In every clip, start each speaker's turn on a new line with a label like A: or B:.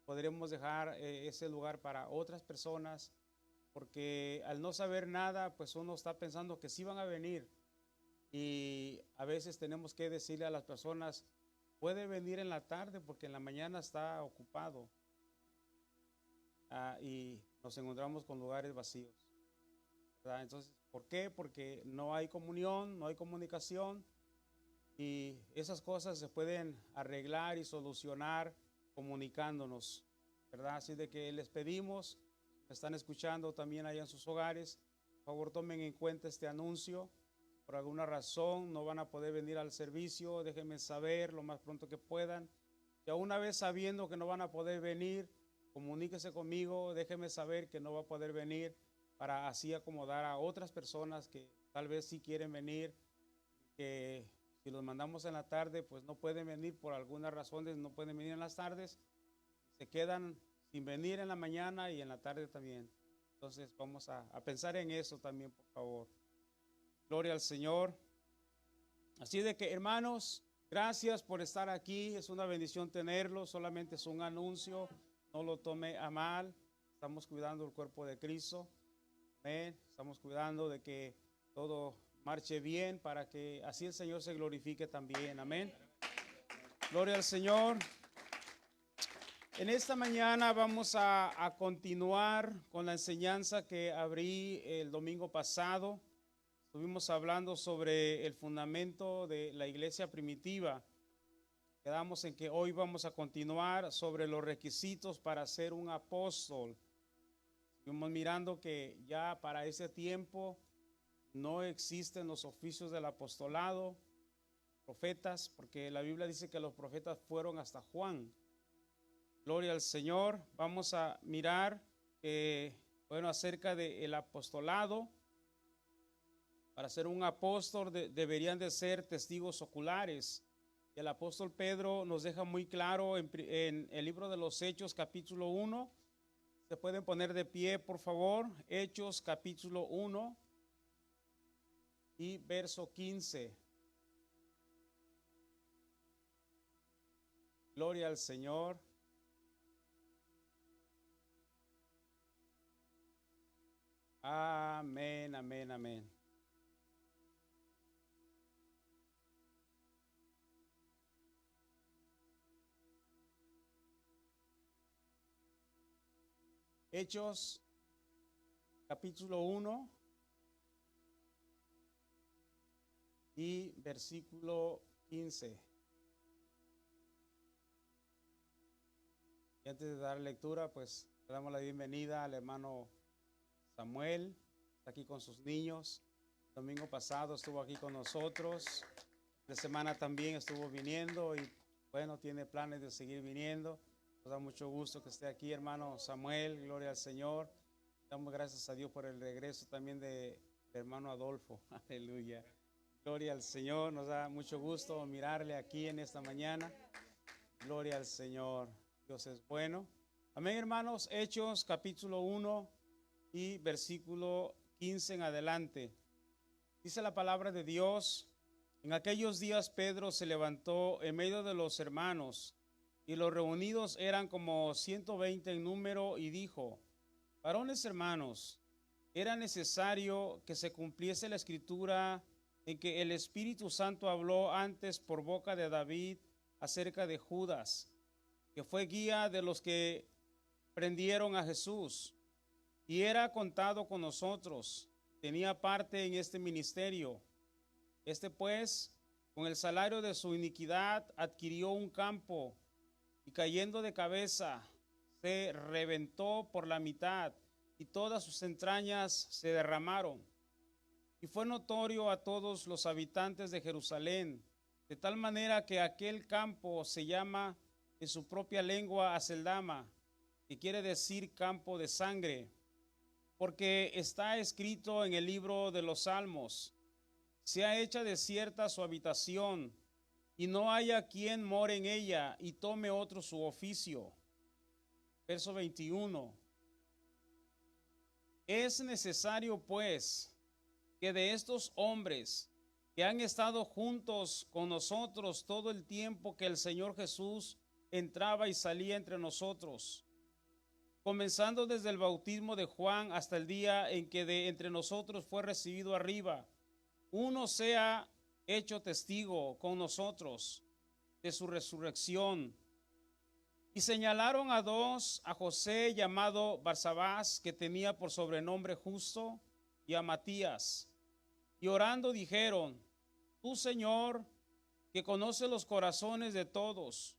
A: podremos dejar ese lugar para otras personas, porque al no saber nada, pues uno está pensando que sí van a venir, y a veces tenemos que decirle a las personas, puede venir en la tarde porque en la mañana está ocupado, y nos encontramos con lugares vacíos, ¿verdad? Entonces, ¿por qué? Porque no hay comunión, no hay comunicación, y esas cosas se pueden arreglar y solucionar comunicándonos, ¿verdad? Así de que les pedimos, me están escuchando también allá en sus hogares, por favor tomen en cuenta este anuncio. Por alguna razón no van a poder venir al servicio, déjenme saber lo más pronto que puedan. Ya una vez sabiendo que no van a poder venir, comuníquese conmigo, déjenme saber que no va a poder venir, para así acomodar a otras personas que tal vez sí quieren venir, que si los mandamos en la tarde, pues no pueden venir por algunas razones, no pueden venir en las tardes, se quedan sin venir en la mañana y en la tarde también. Entonces vamos a pensar en eso también, por favor. Gloria al Señor. Así de que, hermanos, gracias por estar aquí. Es una bendición tenerlo. Solamente es un anuncio. No lo tome a mal. Estamos cuidando el cuerpo de Cristo. Amén. Estamos cuidando de que todo marche bien, para que así el Señor se glorifique también. Amén. Gloria al Señor. En esta mañana vamos a continuar con la enseñanza que abrí el domingo pasado. Estuvimos hablando sobre el fundamento de la iglesia primitiva. Quedamos en que hoy vamos a continuar sobre los requisitos para ser un apóstol. Estuvimos mirando que ya para ese tiempo no existen los oficios del apostolado, profetas, porque la Biblia dice que los profetas fueron hasta Juan. Gloria al Señor. Vamos a mirar acerca del apostolado. Para ser un apóstol deberían de ser testigos oculares. Y el apóstol Pedro nos deja muy claro en el libro de los Hechos, capítulo 1. Se pueden poner de pie, por favor. Hechos, capítulo 1 y verso 15. Gloria al Señor. Amén, amén, amén. Hechos, capítulo 1 y versículo 15. Y antes de dar lectura, pues le damos la bienvenida al hermano Samuel, está aquí con sus niños. El domingo pasado estuvo aquí con nosotros. La semana también estuvo viniendo y bueno, tiene planes de seguir viniendo. Nos da mucho gusto que esté aquí, hermano Samuel. Gloria al Señor. Damos gracias a Dios por el regreso también de hermano Adolfo. Aleluya. Gloria al Señor. Nos da mucho gusto mirarle aquí en esta mañana. Gloria al Señor. Dios es bueno. Amén, hermanos. Hechos, capítulo 1 y versículo 15 en adelante. Dice la palabra de Dios: en aquellos días Pedro se levantó en medio de los hermanos, y los reunidos eran como 120 en número, y dijo: varones hermanos, era necesario que se cumpliese la escritura en que el Espíritu Santo habló antes por boca de David acerca de Judas, que fue guía de los que prendieron a Jesús, y era contado con nosotros, tenía parte en este ministerio. Este pues, con el salario de su iniquidad, adquirió un campo, y cayendo de cabeza, se reventó por la mitad, y todas sus entrañas se derramaron. Y fue notorio a todos los habitantes de Jerusalén, de tal manera que aquel campo se llama en su propia lengua Aceldama, que quiere decir campo de sangre, porque está escrito en el libro de los Salmos: sea hecha desierta su habitación, y no haya quien more en ella, y tome otro su oficio. Verso 21. Es necesario, pues, que de estos hombres que han estado juntos con nosotros todo el tiempo que el Señor Jesús entraba y salía entre nosotros, comenzando desde el bautismo de Juan hasta el día en que de entre nosotros fue recibido arriba. Uno sea hecho testigo con nosotros de su resurrección. Y señalaron a dos, a José llamado Barsabás, que tenía por sobrenombre Justo, y a Matías. Y orando dijeron: Tú, Señor, que conoces los corazones de todos,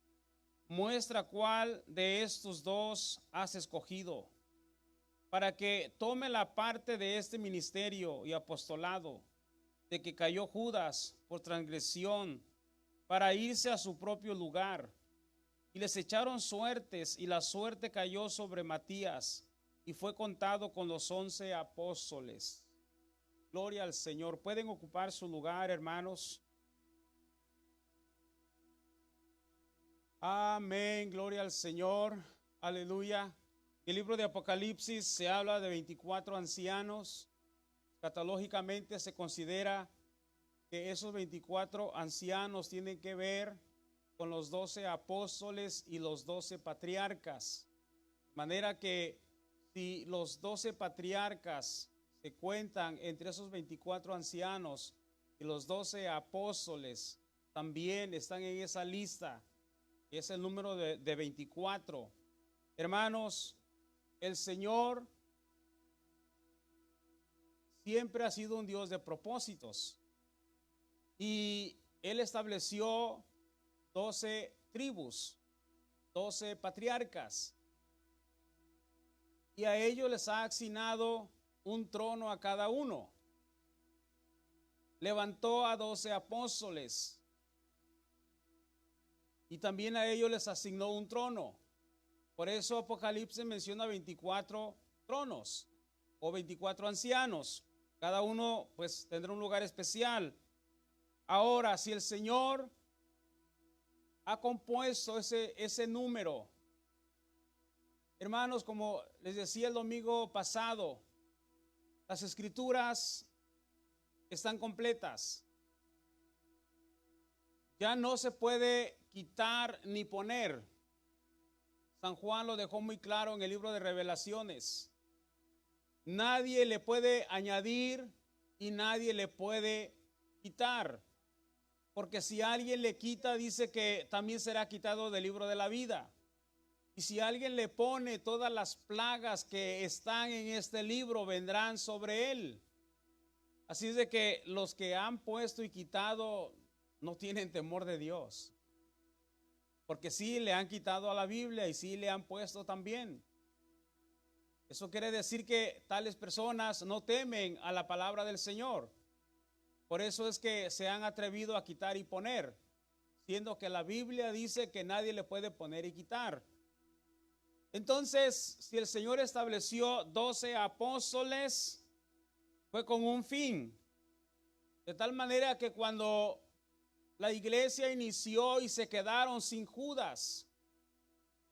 A: muestra cuál de estos dos has escogido, para que tome la parte de este ministerio y apostolado, de que cayó Judas por transgresión, para irse a su propio lugar. Y les echaron suertes, y la suerte cayó sobre Matías, y fue contado con los 11 apóstoles. Gloria al Señor. Pueden ocupar su lugar, hermanos. Amén, gloria al Señor. Aleluya. En el libro de Apocalipsis se habla de 24 ancianos. Catalógicamente se considera que esos 24 ancianos tienen que ver con los 12 apóstoles y los 12 patriarcas. De manera que si los 12 patriarcas se cuentan entre esos 24 ancianos y los 12 apóstoles también están en esa lista, es el número de 24. Hermanos, el Señor siempre ha sido un Dios de propósitos, y Él estableció 12 tribus, 12 patriarcas, y a ellos les ha asignado un trono a cada uno. Levantó a 12 apóstoles, y también a ellos les asignó un trono. Por eso Apocalipsis menciona 24 tronos o 24 ancianos. Cada uno pues tendrá un lugar especial. Ahora, si el Señor ha compuesto ese número, hermanos, como les decía el domingo pasado, las escrituras están completas. Ya no se puede quitar ni poner. San Juan lo dejó muy claro en el libro de Revelaciones. Nadie le puede añadir y nadie le puede quitar. Porque si alguien le quita, dice que también será quitado del libro de la vida. Y si alguien le pone, todas las plagas que están en este libro vendrán sobre él. Así es de que los que han puesto y quitado no tienen temor de Dios. Porque sí le han quitado a la Biblia y sí le han puesto también. Eso quiere decir que tales personas no temen a la palabra del Señor. Por eso es que se han atrevido a quitar y poner, siendo que la Biblia dice que nadie le puede poner y quitar. Entonces, si el Señor estableció 12 apóstoles, fue con un fin. De tal manera que cuando la iglesia inició y se quedaron sin Judas,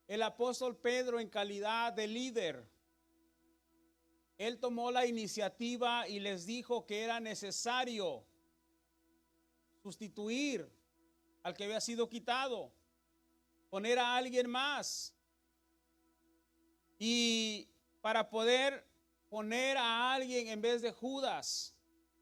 A: el apóstol Pedro, en calidad de líder, él tomó la iniciativa y les dijo que era necesario sustituir al que había sido quitado, poner a alguien más. Y para poder poner a alguien en vez de Judas,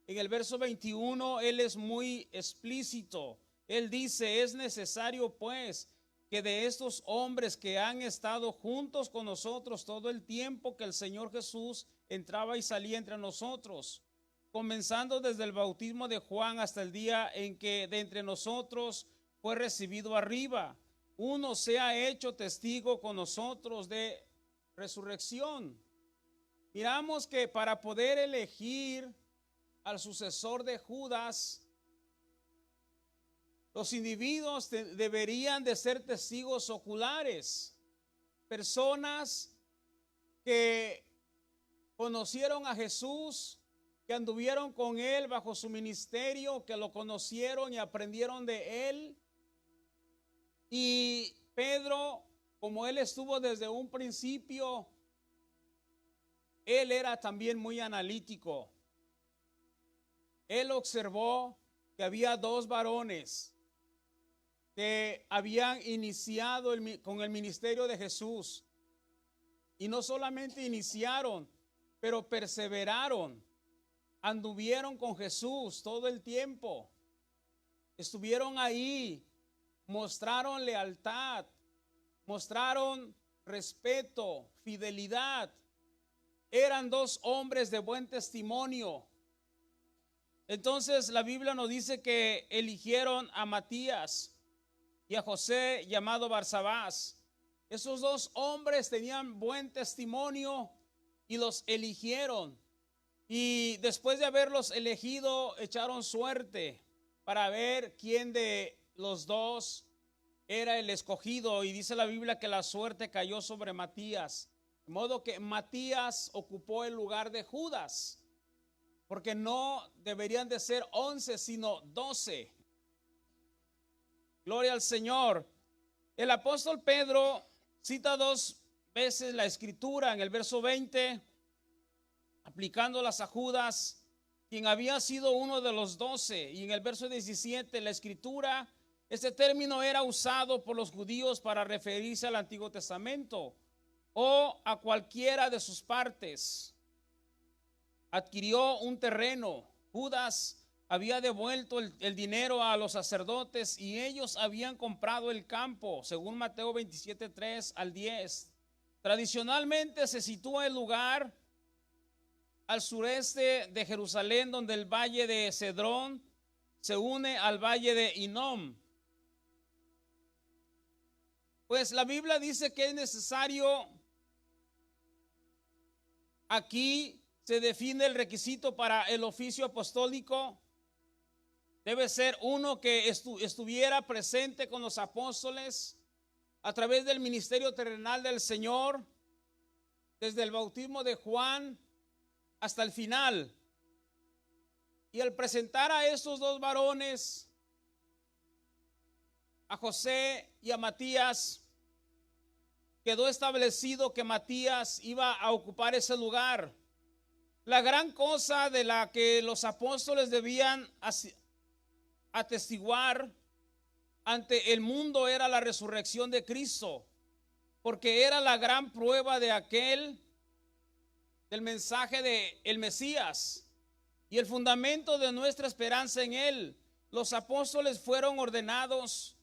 A: en el verso 21, él es muy explícito. Él dice: es necesario pues que de estos hombres que han estado juntos con nosotros todo el tiempo que el Señor Jesús entraba y salía entre nosotros, comenzando desde el bautismo de Juan hasta el día en que de entre nosotros fue recibido arriba, uno sea hecho testigo con nosotros de resurrección. Miramos que para poder elegir al sucesor de Judas, los individuos deberían de ser testigos oculares, personas que conocieron a Jesús, que anduvieron con él bajo su ministerio, que lo conocieron y aprendieron de él. Y Pedro, como él estuvo desde un principio, él era también muy analítico. Él observó que había dos varones que habían iniciado con el ministerio de Jesús. Y no solamente iniciaron, pero perseveraron, anduvieron con Jesús todo el tiempo, estuvieron ahí, mostraron lealtad, mostraron respeto, fidelidad. Eran dos hombres de buen testimonio. Entonces la Biblia nos dice que eligieron a Matías y a José llamado Barsabás. Esos dos hombres tenían buen testimonio y los eligieron. Y después de haberlos elegido, echaron suerte para ver quién de los dos era el escogido. Y dice la Biblia que la suerte cayó sobre Matías. De modo que Matías ocupó el lugar de Judas, porque no deberían de ser 11, sino 12. Gloria al Señor. El apóstol Pedro cita dos veces la escritura en el verso 20, aplicándolas a Judas, quien había sido uno de los 12, y en el verso 17 la escritura, este término era usado por los judíos para referirse al Antiguo Testamento o a cualquiera de sus partes. Adquirió un terreno. Judas había devuelto el dinero a los sacerdotes y ellos habían comprado el campo, según Mateo 27, 3 al 10. Tradicionalmente se sitúa el lugar al sureste de Jerusalén, donde el valle de Cedrón se une al valle de Hinom. Pues la Biblia dice que es necesario, aquí se define el requisito para el oficio apostólico. Debe ser uno que estuviera presente con los apóstoles a través del ministerio terrenal del Señor, desde el bautismo de Juan hasta el final. Y al presentar a estos dos varones, a José y a Matías, quedó establecido que Matías iba a ocupar ese lugar. La gran cosa de la que los apóstoles debían atestiguar ante el mundo era la resurrección de Cristo, porque era la gran prueba del mensaje de el Mesías y el fundamento de nuestra esperanza en él. Los apóstoles fueron ordenados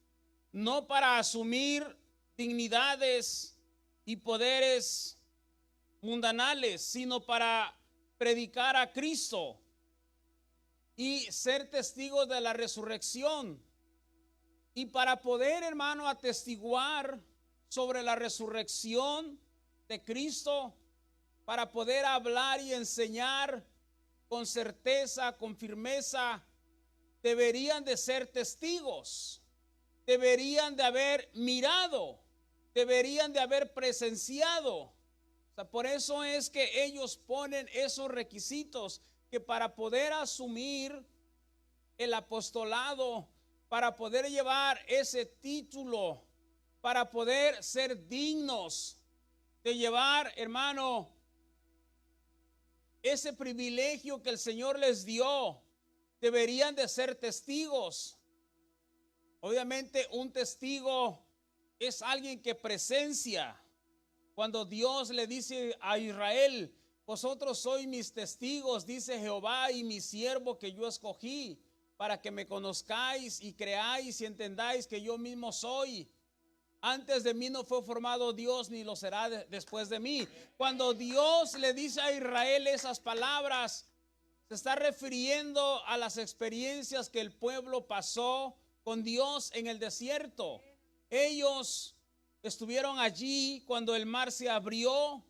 A: no para asumir dignidades y poderes mundanales, sino para predicar a Cristo y ser testigos de la resurrección. Y para poder, hermano, atestiguar sobre la resurrección de Cristo, para poder hablar y enseñar con certeza, con firmeza, deberían de ser testigos, deberían de haber mirado, deberían de haber presenciado. O sea, por eso es que ellos ponen esos requisitos, que para poder asumir el apostolado, para poder llevar ese título, para poder ser dignos de llevar, hermano, ese privilegio que el Señor les dio, deberían de ser testigos. Obviamente un testigo es alguien que presencia. Cuando Dios le dice a Israel, vosotros sois mis testigos, dice Jehová, y mi siervo que yo escogí, para que me conozcáis y creáis y entendáis que yo mismo soy. Antes de mí no fue formado Dios, ni lo será después de mí. Cuando Dios le dice a Israel esas palabras, se está refiriendo a las experiencias que el pueblo pasó con Dios en el desierto. Ellos estuvieron allí cuando el mar se abrió.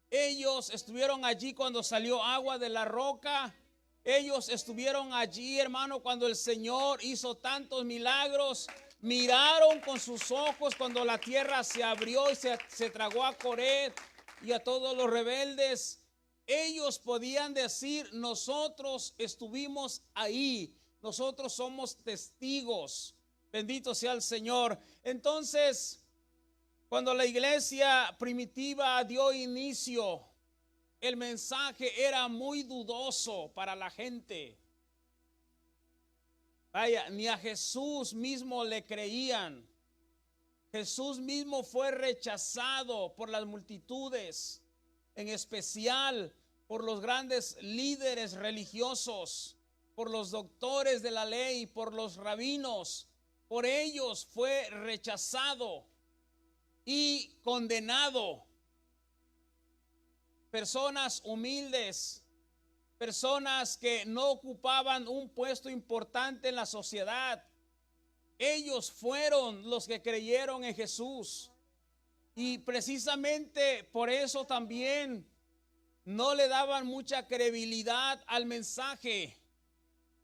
A: Ellos estuvieron allí cuando salió agua de la roca. Ellos estuvieron allí, hermano, cuando el Señor hizo tantos milagros. Miraron con sus ojos cuando la tierra se abrió y se tragó a Coré y a todos los rebeldes. Ellos podían decir, nosotros estuvimos ahí, nosotros somos testigos. Bendito sea el Señor. Entonces, cuando la iglesia primitiva dio inicio, el mensaje era muy dudoso para la gente. Vaya, ni a Jesús mismo le creían. Jesús mismo fue rechazado por las multitudes, en especial por los grandes líderes religiosos, por los doctores de la ley, por los rabinos. Por ellos fue rechazado y condenado. Personas humildes, personas que no ocupaban un puesto importante en la sociedad, ellos fueron los que creyeron en Jesús. Y precisamente por eso también no le daban mucha credibilidad al mensaje,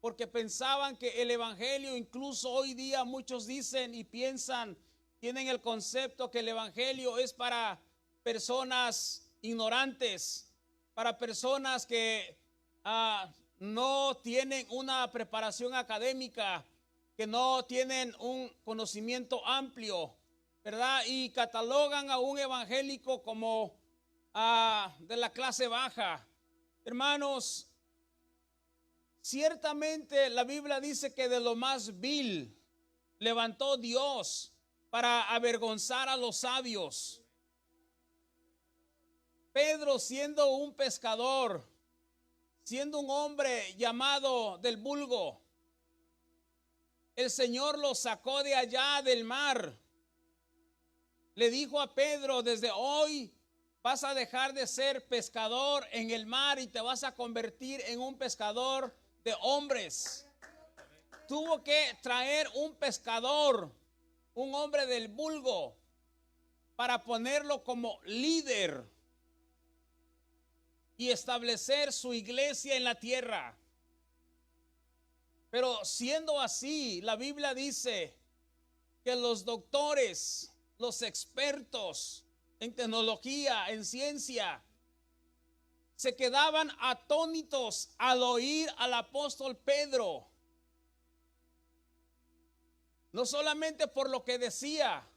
A: porque pensaban que el evangelio, incluso hoy día muchos dicen y piensan, tienen el concepto que el evangelio es para personas ignorantes, para personas que no tienen una preparación académica, que no tienen un conocimiento amplio, ¿verdad? Y catalogan a un evangélico como de la clase baja. Hermanos, ciertamente la Biblia dice que de lo más vil levantó Dios para avergonzar a los sabios. Pedro, siendo un pescador, siendo un hombre llamado del vulgo, el Señor lo sacó de allá del mar. Le dijo a Pedro: desde hoy vas a dejar de ser pescador en el mar y te vas a convertir en un pescador de hombres. Tuvo que traer un pescador, un hombre del vulgo, para ponerlo como líder y establecer su iglesia en la tierra. Pero siendo así, la Biblia dice que los doctores, los expertos en tecnología, en ciencia, se quedaban atónitos al oír al apóstol Pedro. No solamente por lo que decía,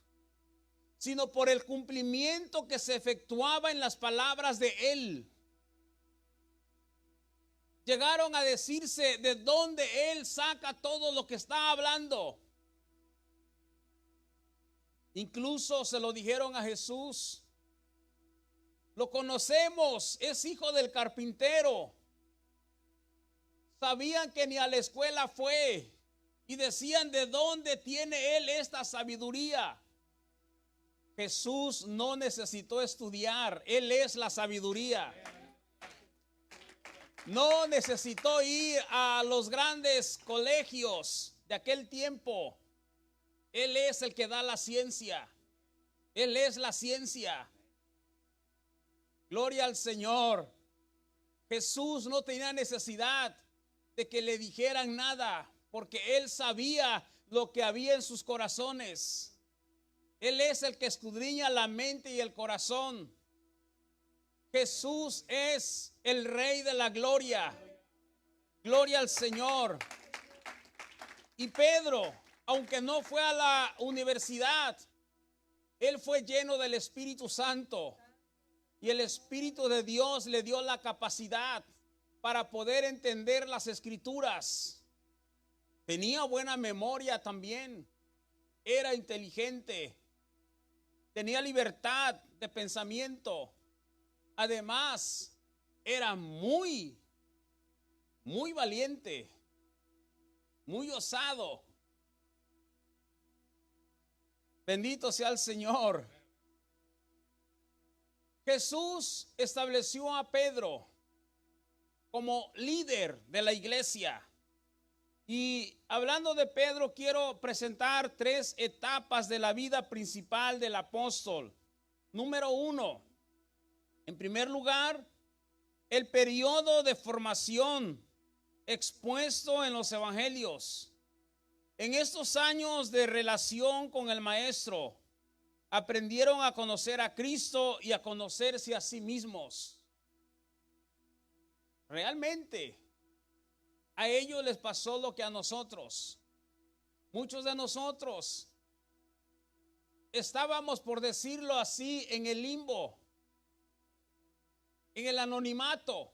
A: sino por el cumplimiento que se efectuaba en las palabras de él. Llegaron a decirse de dónde él saca todo lo que está hablando. Incluso se lo dijeron a Jesús: lo conocemos, es hijo del carpintero. Sabían que ni a la escuela fue y decían: ¿de dónde tiene él esta sabiduría? Jesús no necesitó estudiar, él es la sabiduría. No necesitó ir a los grandes colegios de aquel tiempo. Él es el que da la ciencia. Él es la ciencia. Gloria al Señor. Jesús no tenía necesidad de que le dijeran nada, porque él sabía lo que había en sus corazones. Él es el que escudriña la mente y el corazón. Jesús es el Rey de la gloria. Gloria al Señor. Y Pedro, aunque no fue a la universidad, él fue lleno del Espíritu Santo. Y el Espíritu de Dios le dio la capacidad para poder entender las Escrituras. Tenía buena memoria también. Era inteligente. Tenía libertad de pensamiento. Además, era muy valiente, muy osado. Bendito sea el Señor. Jesús estableció a Pedro como líder de la iglesia. Y hablando de Pedro, quiero presentar 3 etapas de la vida principal del apóstol. Número 1, en primer lugar, el periodo de formación expuesto en los evangelios. En estos años de relación con el maestro, aprendieron a conocer a Cristo y a conocerse a sí mismos. Realmente, a ellos les pasó lo que a nosotros. Muchos de nosotros estábamos, por decirlo así, en el limbo, en el anonimato.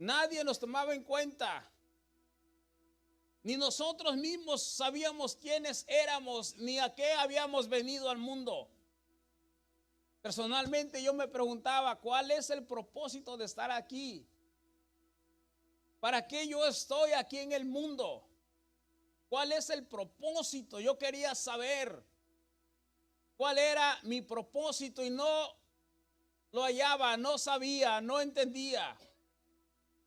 A: Nadie nos tomaba en cuenta. Ni nosotros mismos sabíamos quiénes éramos, ni a qué habíamos venido al mundo. Personalmente yo me preguntaba, ¿cuál es el propósito de estar aquí? ¿Para qué yo estoy aquí en el mundo? ¿Cuál es el propósito? Yo quería saber cuál era mi propósito y no lo hallaba, no sabía, no entendía.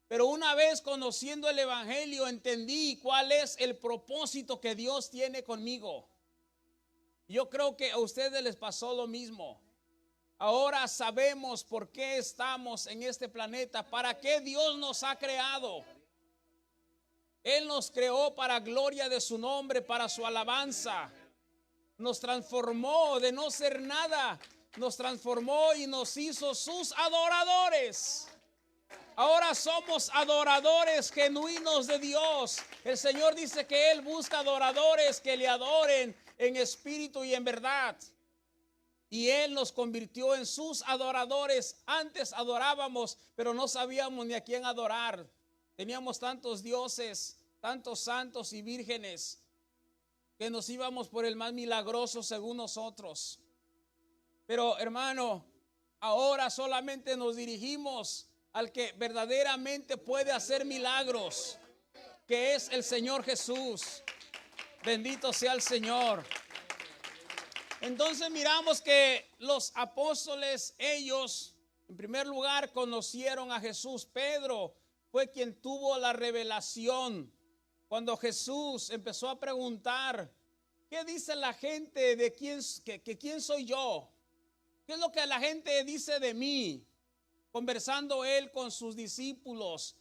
A: Pero una vez conociendo el evangelio entendí cuál es el propósito que Dios tiene conmigo. Yo creo que a ustedes les pasó lo mismo. Ahora sabemos por qué estamos en este planeta, para qué Dios nos ha creado. Él nos creó para gloria de su nombre, para su alabanza. Nos transformó de no ser nada, nos transformó y nos hizo sus adoradores. Ahora somos adoradores genuinos de Dios. El Señor dice que Él busca adoradores que le adoren en espíritu y en verdad. Y Él nos convirtió en sus adoradores. Antes adorábamos, pero no sabíamos ni a quién adorar. Teníamos tantos dioses, tantos santos y vírgenes, que nos íbamos por el más milagroso según nosotros. Pero hermano, ahora solamente nos dirigimos al que verdaderamente puede hacer milagros, que es el Señor Jesús. Bendito sea el Señor. Entonces miramos que los apóstoles, ellos en primer lugar conocieron a Jesús. Pedro fue quien tuvo la revelación cuando Jesús empezó a preguntar: ¿qué dice la gente de quién soy yo? ¿Qué es lo que la gente dice de mí? Conversando él con sus discípulos,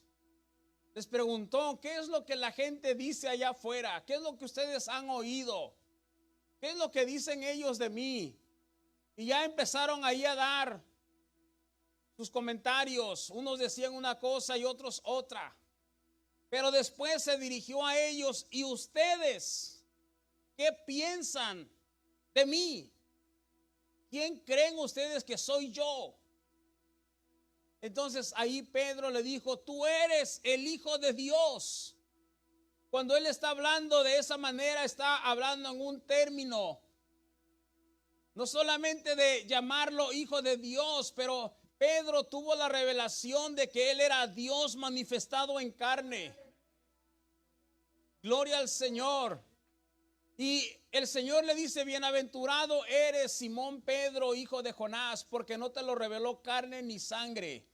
A: les preguntó: ¿qué es lo que la gente dice allá afuera? ¿Qué es lo que ustedes han oído? ¿Qué es lo que dicen ellos de mí? Y ya empezaron ahí a dar sus comentarios. Unos decían una cosa y otros otra. Pero después se dirigió a ellos: ¿y ustedes qué piensan de mí? ¿Quién creen ustedes que soy yo? Entonces ahí Pedro le dijo: tú eres el Hijo de Dios. Cuando él está hablando de esa manera, está hablando en un término, no solamente de llamarlo Hijo de Dios, pero Pedro tuvo la revelación de que él era Dios manifestado en carne. Gloria al Señor. Y el Señor le dice: bienaventurado eres, Simón Pedro, hijo de Jonás, porque no te lo reveló carne ni sangre.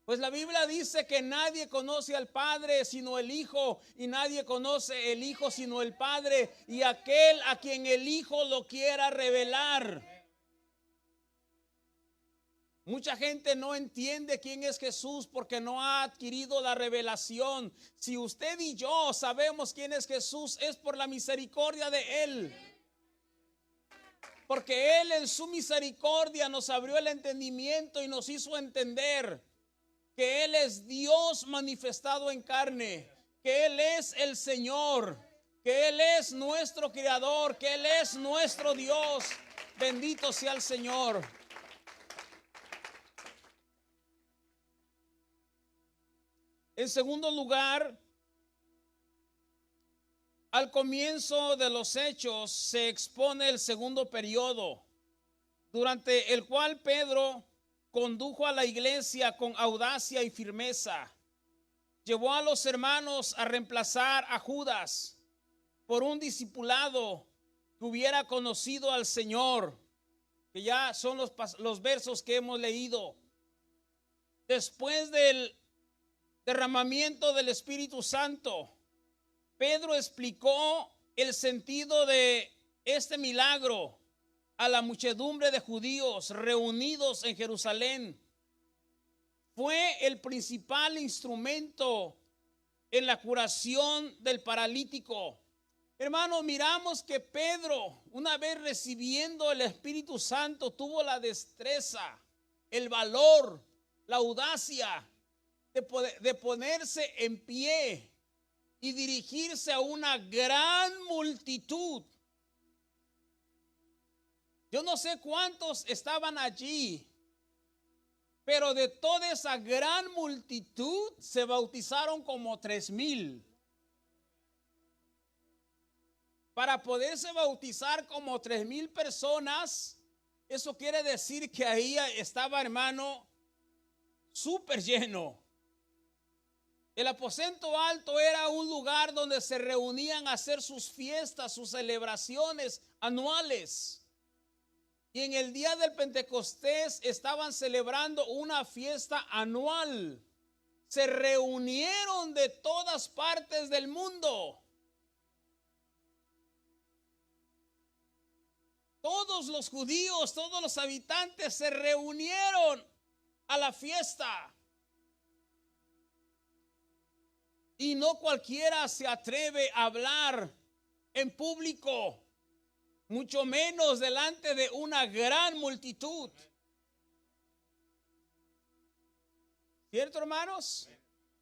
A: Pues la Biblia dice que nadie conoce al Padre sino el Hijo, y nadie conoce el Hijo sino el Padre, y aquel a quien el Hijo lo quiera revelar. Mucha gente no entiende quién es Jesús porque no ha adquirido la revelación. Si usted y yo sabemos quién es Jesús, es por la misericordia de Él. Porque Él en su misericordia nos abrió el entendimiento y nos hizo entender que Él es Dios manifestado en carne, que Él es el Señor, que Él es nuestro Creador, que Él es nuestro Dios. Bendito sea el Señor. En segundo lugar, al comienzo de los hechos se expone el segundo periodo, durante el cual Pedro condujo a la iglesia con audacia y firmeza. Llevó a los hermanos a reemplazar a Judas por un discipulado que hubiera conocido al Señor, que ya son los versos que hemos leído. Después del derramamiento del Espíritu Santo, Pedro explicó el sentido de este milagro a la muchedumbre de judíos reunidos en Jerusalén. Fue el principal instrumento en la curación del paralítico. Hermano, miramos que Pedro, una vez recibiendo el Espíritu Santo, tuvo la destreza, el valor, la audacia de ponerse en pie y dirigirse a una gran multitud. Yo no sé cuántos estaban allí, Pero de toda esa gran multitud se bautizaron como 3,000. Para poderse bautizar como 3,000 personas, eso quiere decir que ahí estaba, hermano, súper lleno. El aposento alto era un lugar donde se reunían a hacer sus fiestas, sus celebraciones anuales. Y en el día del Pentecostés estaban celebrando una fiesta anual. Se reunieron de todas partes del mundo. Todos los judíos, todos los habitantes se reunieron a la fiesta. Y no cualquiera se atreve a hablar en público, mucho menos delante de una gran multitud. ¿Cierto, hermanos?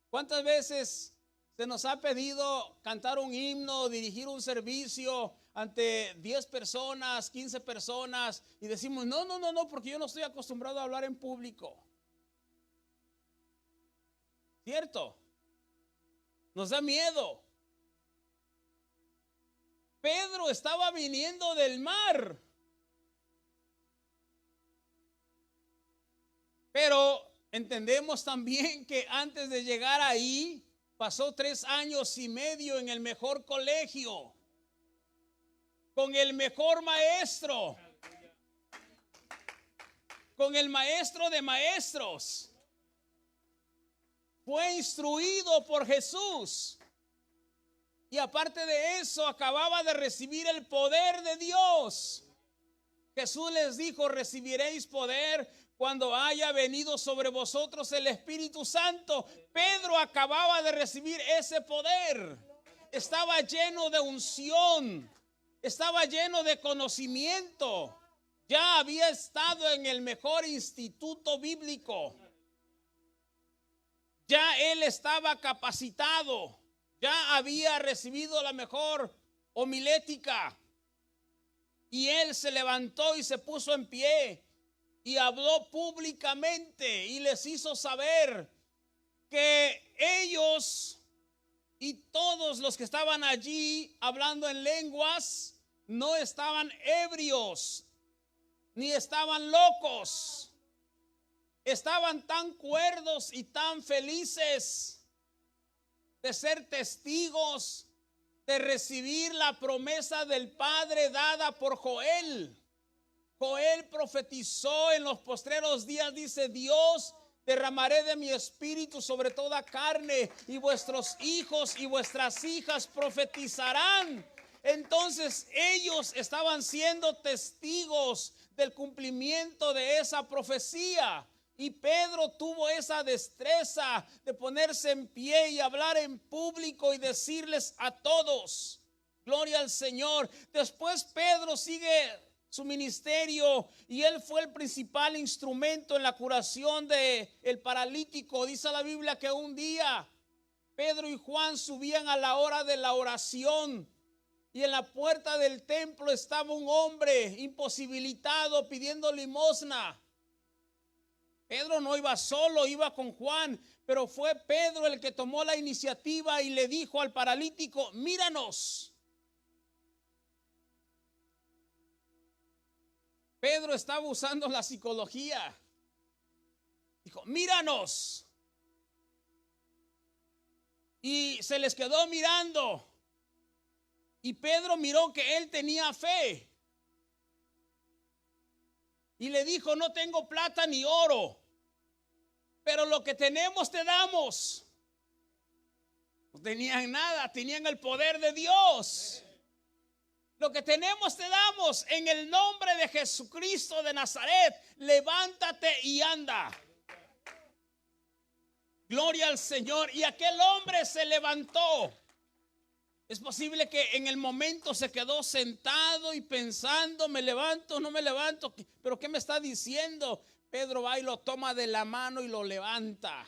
A: ¿Cuántas veces se nos ha pedido cantar un himno, dirigir un servicio ante 10 personas, 15 personas, y decimos, no, porque yo no estoy acostumbrado a hablar en público? ¿Cierto? Nos da miedo. Pedro estaba viniendo del mar, pero entendemos también que antes de llegar ahí pasó 3 años y medio en el mejor colegio, con el mejor maestro, con el maestro de maestros. Fue instruido por Jesús. Y aparte de eso, acababa de recibir el poder de Dios. Jesús les dijo, recibiréis poder cuando haya venido sobre vosotros el Espíritu Santo. Pedro acababa de recibir ese poder. Estaba lleno de unción. Estaba lleno de conocimiento. Ya había estado en el mejor instituto bíblico. Ya él estaba capacitado. Ya había recibido la mejor homilética. Y él se levantó y se puso en pie y habló públicamente y les hizo saber que ellos y todos los que estaban allí hablando en lenguas no estaban ebrios ni estaban locos. Estaban tan cuerdos y tan felices de ser testigos, de recibir la promesa del Padre dada por Joel. Joel profetizó en los postreros días, dice Dios, derramaré de mi espíritu sobre toda carne y vuestros hijos y vuestras hijas profetizarán. Entonces ellos estaban siendo testigos del cumplimiento de esa profecía. Y Pedro tuvo esa destreza de ponerse en pie y hablar en público y decirles a todos, gloria al Señor. Después Pedro sigue su ministerio y él fue el principal instrumento en la curación del paralítico. Dice la Biblia que un día Pedro y Juan subían a la hora de la oración y en la puerta del templo estaba un hombre imposibilitado pidiendo limosna. Pedro no iba solo, iba con Juan, pero fue Pedro el que tomó la iniciativa y le dijo al paralítico, míranos. Pedro estaba usando la psicología. Dijo, míranos. Y se les quedó mirando. Y Pedro miró que él tenía fe. Y le dijo, no tengo plata ni oro, pero lo que tenemos te damos. No tenían nada, tenían el poder de Dios. Lo que tenemos te damos en el nombre de Jesucristo de Nazaret. Levántate y anda. Gloria al Señor. Y aquel hombre se levantó. Es posible que en el momento se quedó sentado y pensando, me levanto, no me levanto, pero ¿qué me está diciendo? Pedro va y lo toma de la mano y lo levanta.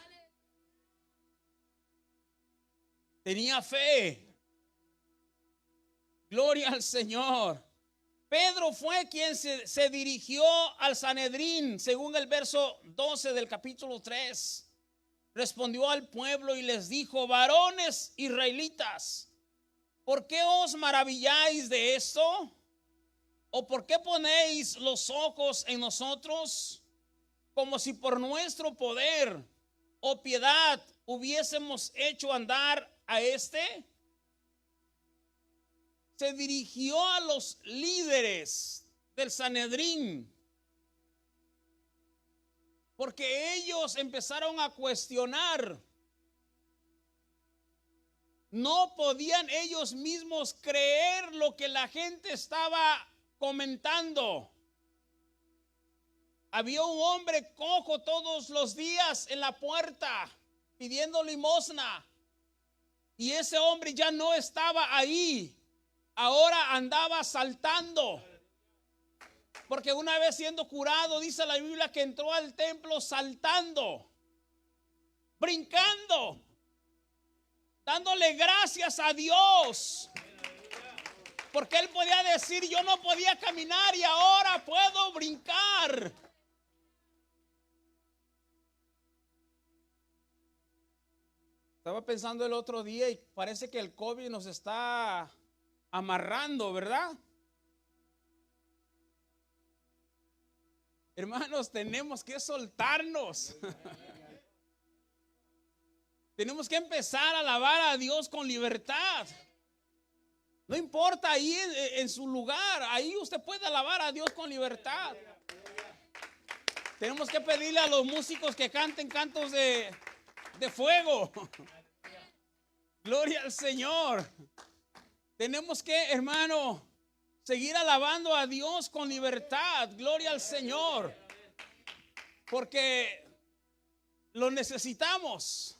A: Tenía fe. Gloria al Señor.
B: Pedro fue quien se dirigió al Sanedrín, según el verso 12 del capítulo 3. Respondió al pueblo y les dijo: varones israelitas, ¿por qué os maravilláis de esto? ¿O por qué ponéis los ojos en nosotros, como si por nuestro poder o piedad hubiésemos hecho andar a este? Se dirigió a los líderes del Sanedrín, porque ellos empezaron a cuestionar. No podían ellos mismos creer lo que la gente estaba comentando. Había un hombre cojo todos los días en la puerta pidiendo limosna, y ese hombre ya no estaba ahí. Ahora andaba saltando, porque una vez siendo curado, dice la Biblia que entró al templo saltando, brincando, dándole gracias a Dios, porque él podía decir: yo no podía caminar y ahora puedo brincar.
A: Estaba pensando el otro día y parece que el COVID nos está amarrando, ¿verdad? Hermanos, tenemos que soltarnos. Tenemos que empezar a alabar a Dios con libertad. No importa ahí en su lugar, ahí usted puede alabar a Dios con libertad. Tenemos que pedirle a los músicos que canten cantos de fuego. Gloria al Señor. Tenemos que, hermano, seguir alabando a Dios con libertad. Gloria al Señor. Porque lo necesitamos.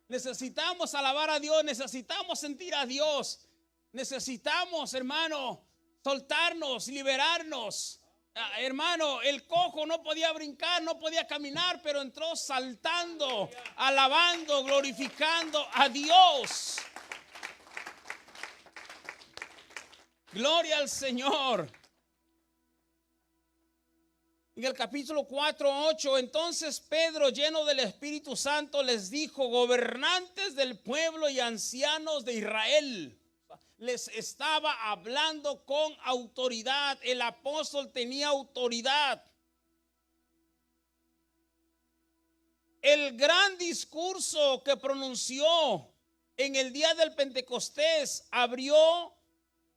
A: Necesitamos alabar a Dios. Necesitamos sentir a Dios. Necesitamos, hermano, soltarnos, liberarnos. Hermano, el cojo no podía brincar, no podía caminar, pero entró saltando, alabando, glorificando a Dios. Gloria al Señor. En el capítulo 4:8, entonces Pedro, lleno del Espíritu Santo, les dijo: gobernantes del pueblo y ancianos de Israel. Les estaba hablando con autoridad. El apóstol tenía autoridad. El gran discurso que pronunció en el día del Pentecostés abrió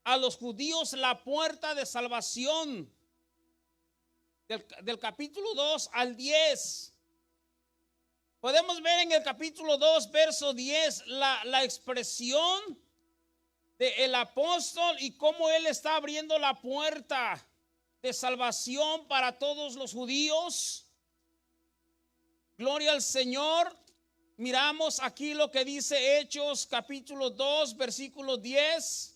A: a los judíos la puerta de salvación. Del capítulo 2 al 10. Podemos ver en el capítulo 2, verso 10, la expresión del apóstol y cómo él está abriendo la puerta de salvación para todos los judíos. Gloria al Señor. Miramos aquí lo que dice Hechos capítulo 2, versículo 10.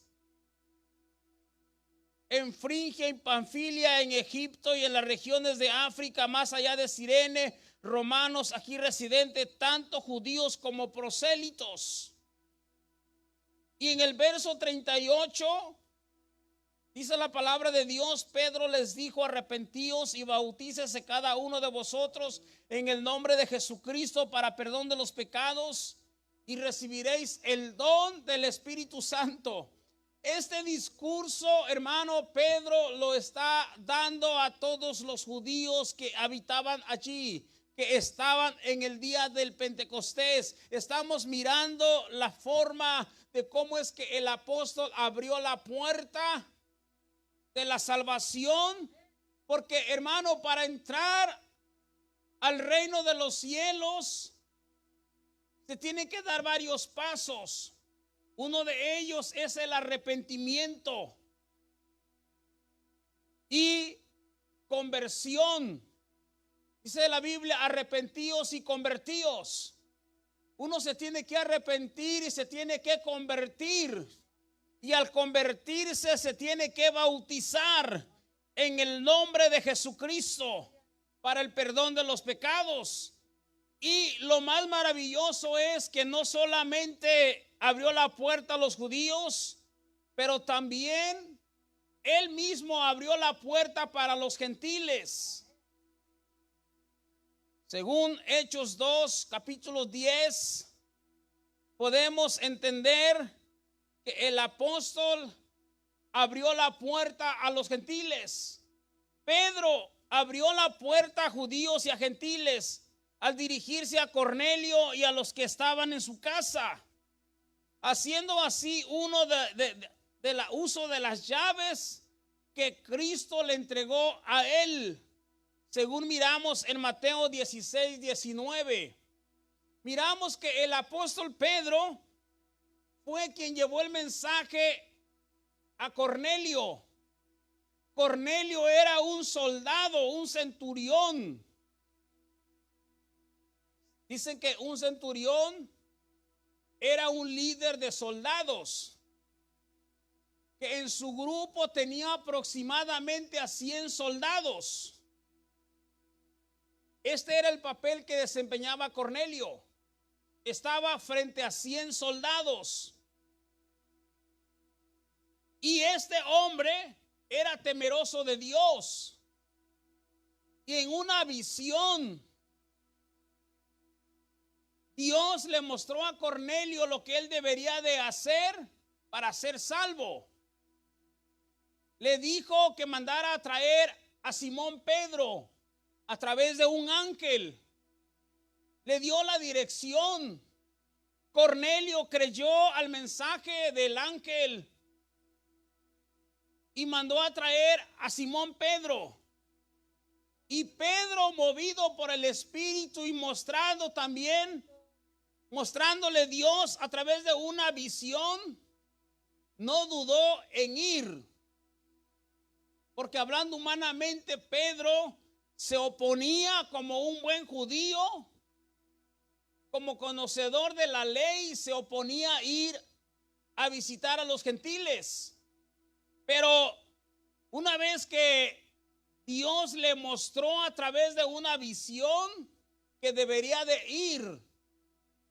A: En Frigia, en Panfilia, en Egipto y en las regiones de África, más allá de Cirene, romanos aquí residentes, tanto judíos como prosélitos. Y en el verso 38 dice la palabra de Dios: Pedro les dijo: arrepentíos y bautícese cada uno de vosotros en el nombre de Jesucristo para perdón de los pecados, y recibiréis el don del Espíritu Santo. Este discurso, hermano, Pedro lo está dando a todos los judíos que habitaban allí, que estaban en el día del Pentecostés. Estamos mirando la forma de cómo es que el apóstol abrió la puerta de la salvación, porque, hermano, para entrar al reino de los cielos se tiene que dar varios pasos. Uno de ellos es el arrepentimiento y conversión. Dice la Biblia: arrepentíos y convertíos. Uno se tiene que arrepentir y se tiene que convertir. Y al convertirse se tiene que bautizar en el nombre de Jesucristo para el perdón de los pecados. Y lo más maravilloso es que no solamente abrió la puerta a los judíos, pero también
B: él mismo abrió la puerta para los gentiles. Según Hechos 2, capítulo 10, podemos entender que el apóstol abrió la puerta a los gentiles. Pedro abrió la puerta a judíos y a gentiles al dirigirse a Cornelio y a los que estaban en su casa, haciendo así uno del uso de las llaves que Cristo le entregó a él, según miramos en Mateo 16, 19. Miramos que el apóstol Pedro fue quien llevó el mensaje a Cornelio. Cornelio era un soldado, un centurión. Dicen que un centurión era un líder de soldados que en su grupo tenía aproximadamente a 100 soldados. Este era el papel que desempeñaba Cornelio. Estaba frente a 100 soldados. Y este hombre era temeroso de Dios. Y en una visión, Dios le mostró a Cornelio lo que él debería de hacer para ser salvo. Le dijo que mandara a traer a Simón Pedro a través de un ángel. Le dio la dirección. Cornelio creyó al mensaje del ángel y mandó a traer a Simón Pedro. Y Pedro, movido por el Espíritu y mostrándole Dios a través de una visión, no dudó en ir. Porque hablando humanamente, Pedro se oponía como un buen judío, como conocedor de la ley, se oponía a ir a visitar a los gentiles. Pero una vez que Dios le mostró a través de una visión que debería de ir,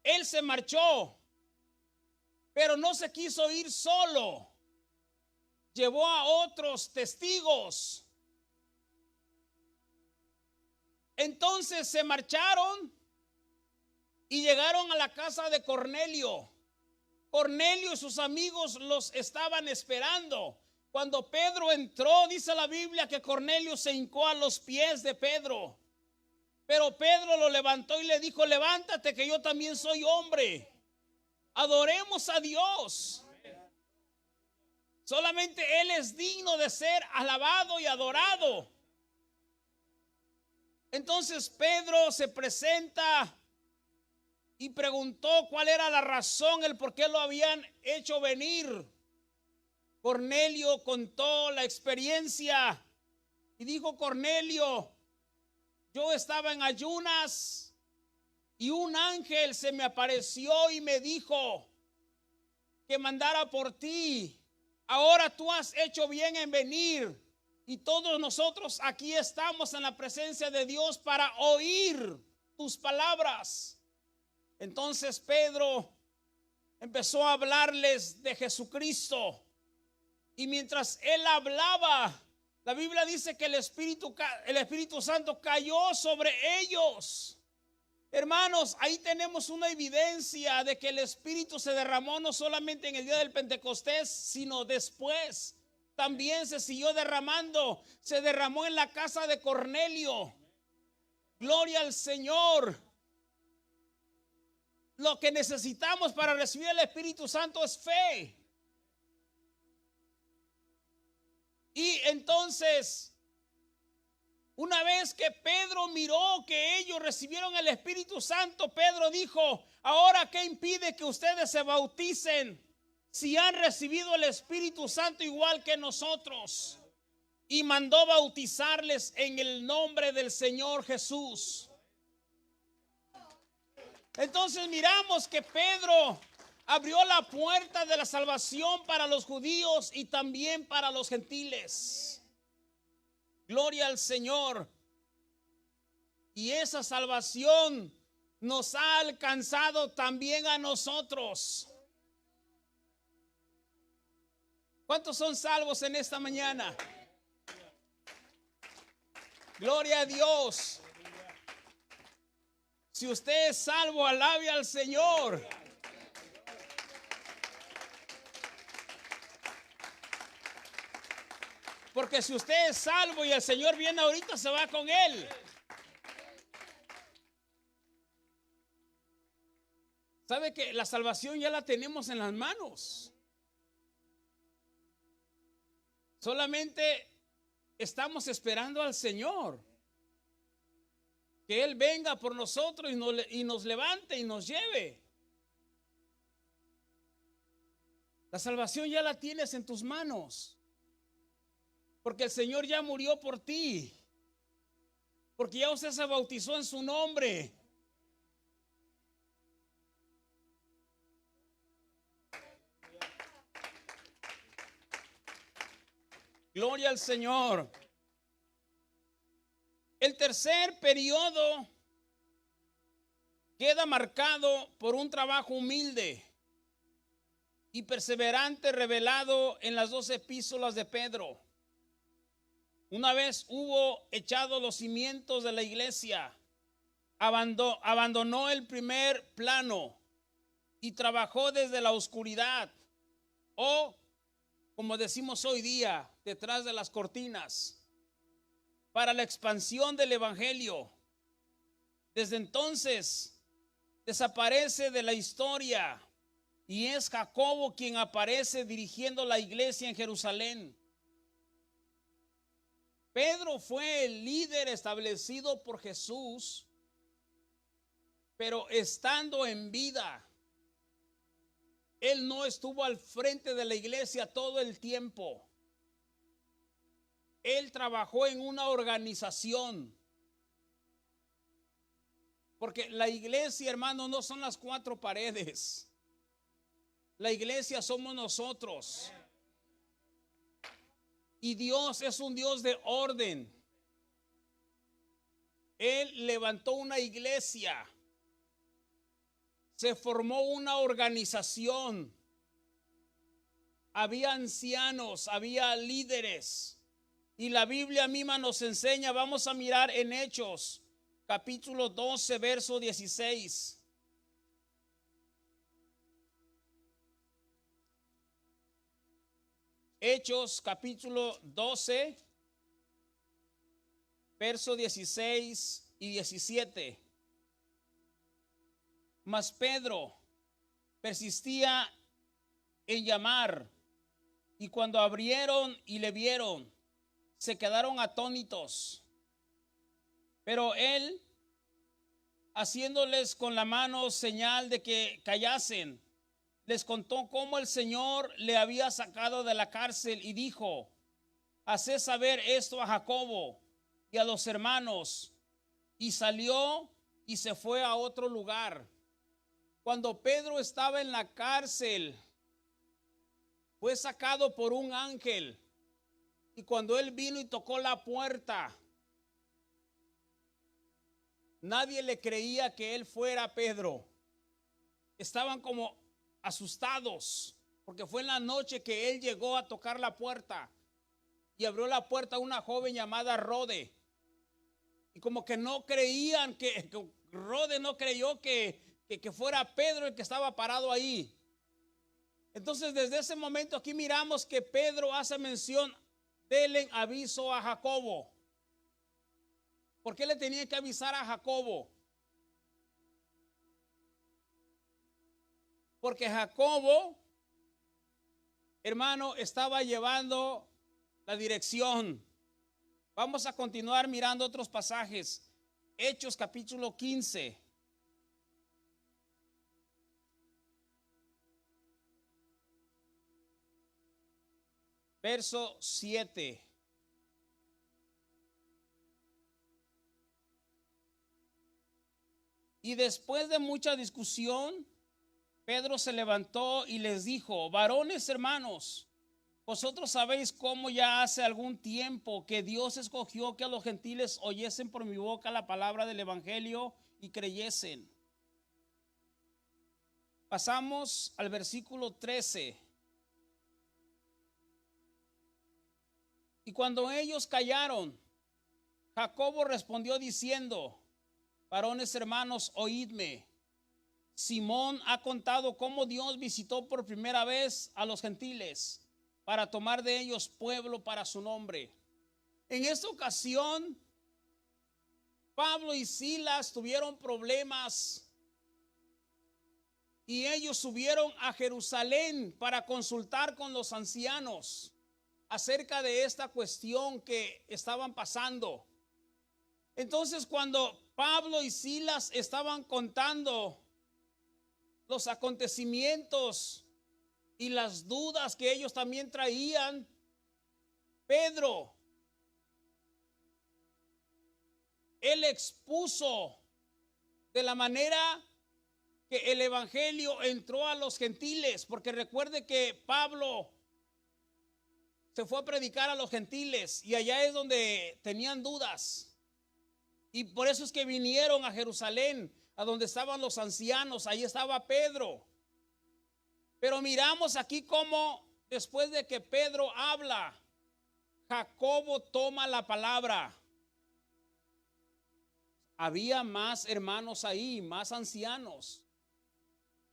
B: él se marchó, pero no se quiso ir solo. Llevó a otros testigos. Entonces se marcharon y llegaron a la casa de Cornelio. Cornelio y sus amigos los estaban esperando. Cuando Pedro entró, dice la Biblia que Cornelio se hincó a los pies de Pedro. Pero Pedro lo levantó y le dijo: levántate, que yo también soy hombre. Adoremos a Dios. Solamente Él es digno de ser alabado y adorado. Entonces Pedro se presenta y preguntó cuál era la razón, el por qué lo habían hecho venir. Cornelio contó la experiencia y dijo: Cornelio, yo estaba en ayunas y un ángel se me apareció y me dijo que mandara por ti. Ahora tú has hecho bien en venir y todos nosotros aquí estamos en la presencia de Dios para oír tus palabras. Entonces Pedro empezó a hablarles de Jesucristo, y mientras él hablaba, la Biblia dice que el Espíritu Santo cayó sobre ellos. Hermanos, ahí tenemos una evidencia de que el Espíritu se derramó no solamente en el día del Pentecostés, sino después. También se siguió derramando. Se derramó en la casa de Cornelio. Gloria al Señor. Lo que necesitamos para recibir el Espíritu Santo es fe. Y entonces, una vez que Pedro miró que ellos recibieron el Espíritu Santo, Pedro dijo: ahora, ¿qué impide que ustedes se bauticen si han recibido el Espíritu Santo igual que nosotros? Y mandó bautizarles en el nombre del Señor Jesús. Entonces miramos que Pedro abrió la puerta de la salvación para los judíos y también para los gentiles. Gloria al Señor. Y esa salvación nos ha alcanzado también a nosotros. ¿Cuántos son salvos en esta mañana? Gloria a Dios. Si usted es salvo, alabe al Señor. Porque si usted es salvo y el Señor viene ahorita, se va con Él. ¿Sabe que la salvación ya la tenemos en las manos? Solamente estamos esperando al Señor. Que Él venga por nosotros y nos levante y nos lleve. La salvación ya la tienes en tus manos. Porque el Señor ya murió por ti. Porque ya usted se bautizó en su nombre. Gloria al Señor. El tercer periodo queda marcado por un trabajo humilde y perseverante revelado en las 2 epístolas de Pedro. Una vez hubo echado los cimientos de la iglesia, abandonó el primer plano y trabajó desde la oscuridad, o como decimos hoy día, detrás de las cortinas, para la expansión del evangelio. Desde entonces desaparece de la historia y es Jacobo quien aparece dirigiendo la iglesia en Jerusalén. Pedro fue el líder establecido por Jesús, pero estando en vida, él no estuvo al frente de la iglesia todo el tiempo. Él trabajó en una organización. Porque la iglesia, hermano, no son las 4 paredes. La iglesia somos nosotros. Y Dios es un Dios de orden. Él levantó una iglesia. Se formó una organización. Había ancianos, había líderes. Y la Biblia misma nos enseña, vamos a mirar en Hechos, capítulo 12, verso 16. Hechos, capítulo 12, verso 16 y 17. Mas Pedro persistía en llamar, y cuando abrieron y le vieron, se quedaron atónitos. Pero él, haciéndoles con la mano señal de que callasen, les contó cómo el Señor le había sacado de la cárcel y dijo: haced saber esto a Jacobo y a los hermanos. Y salió y se fue a otro lugar. Cuando Pedro estaba en la cárcel, fue sacado por un ángel. Y cuando él vino y tocó la puerta, nadie le creía que él fuera Pedro. Estaban como asustados, porque fue en la noche que él llegó a tocar la puerta. Y abrió la puerta a una joven llamada Rode. Y como que no creían, que Rode no creyó que fuera Pedro el que estaba parado ahí. Entonces desde ese momento aquí miramos que Pedro hace mención: denle aviso a Jacobo. ¿Por qué le tenía que avisar a Jacobo? Porque Jacobo, hermano, estaba llevando la dirección. Vamos a continuar mirando otros pasajes. Hechos capítulo 15. Verso 7. Y después de mucha discusión, Pedro se levantó y les dijo: varones hermanos, vosotros sabéis cómo ya hace algún tiempo que Dios escogió que a los gentiles oyesen por mi boca la palabra del evangelio y creyesen. Pasamos al versículo 13. Y cuando ellos callaron, Jacobo respondió diciendo: varones hermanos, oídme. Simón ha contado cómo Dios visitó por primera vez a los gentiles para tomar de ellos pueblo para su nombre. En esta ocasión, Pablo y Silas tuvieron problemas y ellos subieron a Jerusalén para consultar con los ancianos acerca de esta cuestión que estaban pasando. Entonces, cuando Pablo y Silas estaban contando los acontecimientos y las dudas que ellos también traían, Pedro, él expuso de la manera que el evangelio entró a los gentiles, porque recuerde que Pablo se fue a predicar a los gentiles y allá es donde tenían dudas. Y por eso es que vinieron a Jerusalén, a donde estaban los ancianos. Ahí estaba Pedro. Pero miramos aquí cómo después de que Pedro habla, Jacobo toma la palabra. Había más hermanos ahí, más ancianos.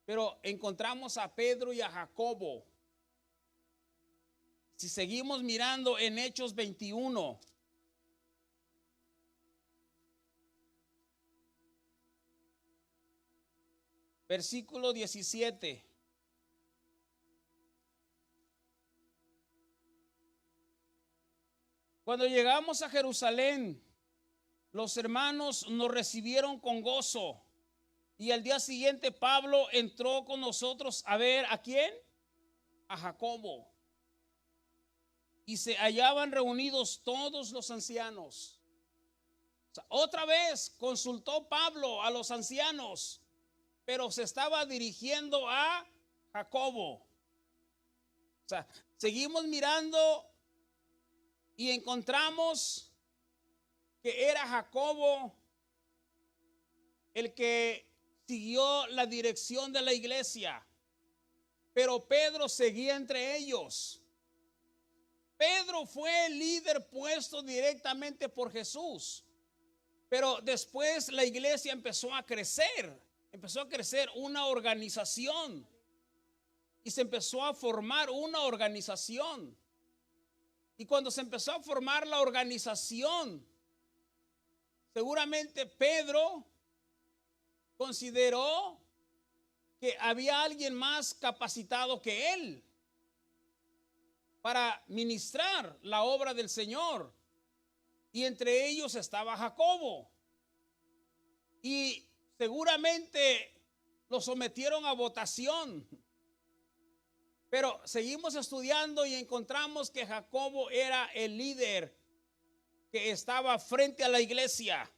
B: Pero encontramos a Pedro y a Jacobo. Si seguimos mirando en Hechos 21, versículo 17. Cuando llegamos a Jerusalén, los hermanos nos recibieron con gozo. Y al día siguiente Pablo entró con nosotros a ver ¿a quién? A Jacobo. Y se hallaban reunidos todos los ancianos. O sea, otra vez consultó Pablo a los ancianos, pero se estaba dirigiendo a Jacobo. O sea, seguimos mirando y encontramos que era Jacobo el que siguió la dirección de la iglesia, pero Pedro seguía entre ellos. Pedro fue el líder puesto directamente por Jesús, pero después la iglesia empezó a crecer una organización y se empezó a formar una organización. Y cuando se empezó a formar la organización, seguramente Pedro consideró que había alguien más capacitado que él para ministrar la obra del Señor. Y entre ellos estaba Jacobo. Y seguramente lo sometieron a votación. Pero seguimos estudiando y encontramos que Jacobo era el líder que estaba frente a la iglesia.